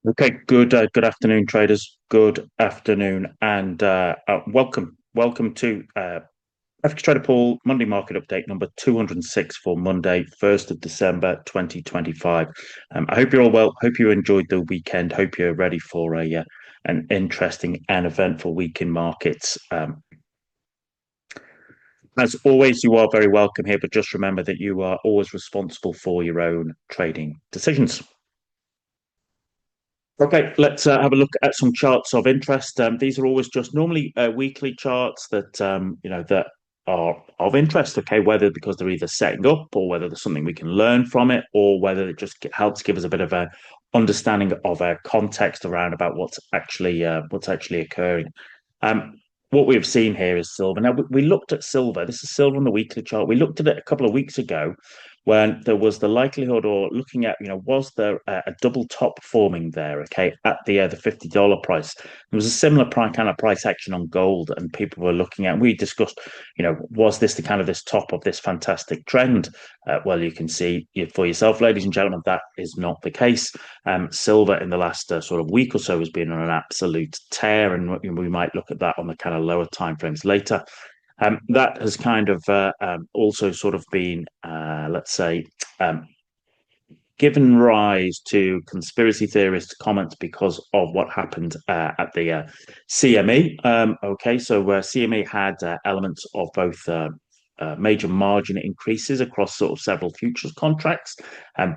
Okay, good afternoon, traders. Good afternoon, and welcome to FX Trader Pool Monday Market Update number 206 for Monday, 1st of December 2025. I hope you're all well. Hope you enjoyed the weekend. Hope you're ready for a an interesting and eventful week in markets. As always, you are very welcome here, but just remember that you are always responsible for your own trading decisions. Okay, let's have a look at some charts of interest. These are always just normally weekly charts that that are of interest. Okay, whether because they're either setting up or whether there's something we can learn from it, or whether it just helps give us a bit of a understanding of a context around about what's actually occurring. What we've seen here is silver. Now we looked at silver. This is silver on the weekly chart. We looked at it a couple of weeks ago when there was the likelihood or looking at, was there a double top forming there, okay, at the $50 price. There was a similar kind of price action on gold, and people were looking at, we discussed, was this the kind of this top of this fantastic trend? Well, you can see for yourself, ladies and gentlemen, that is not the case. Silver in the last sort of week or so has been on an absolute tear, and we might look at that on the kind of lower time frames later. That has kind of also sort of been, let's say, given rise to conspiracy theorist comments because of what happened at the CME. Okay, so CME had elements of both major margin increases across sort of several futures contracts,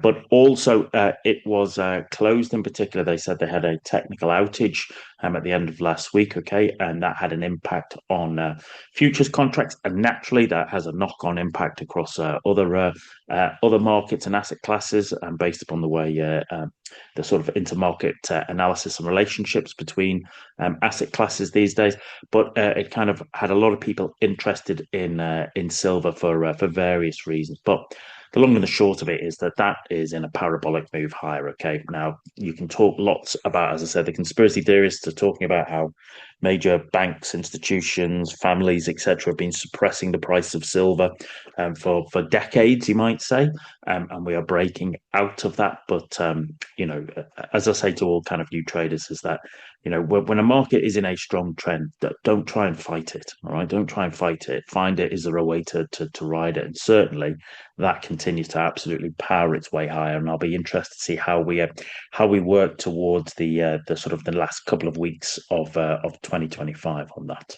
but also it was closed in particular. They said they had a technical outage at the end of last week, okay, and that had an impact on futures contracts, and naturally that has a knock-on impact across other markets and asset classes, based upon the way the sort of intermarket analysis and relationships between asset classes these days. But it kind of had a lot of people interested in silver for various reasons. But the long and the short of it is that is in a parabolic move higher. Okay, now you can talk lots about, as I said, the conspiracy theorists are talking about how major banks, institutions, families, etc., have been suppressing the price of silver for decades, you might say, and we are breaking out of that. But as I say to all kind of new traders, is that when a market is in a strong trend, don't try and fight it. All right, don't try and fight it. Find it. Is there a way to ride it? And certainly that continues to absolutely power its way higher. And I'll be interested to see how we work towards the sort of the last couple of weeks of 2025 on that.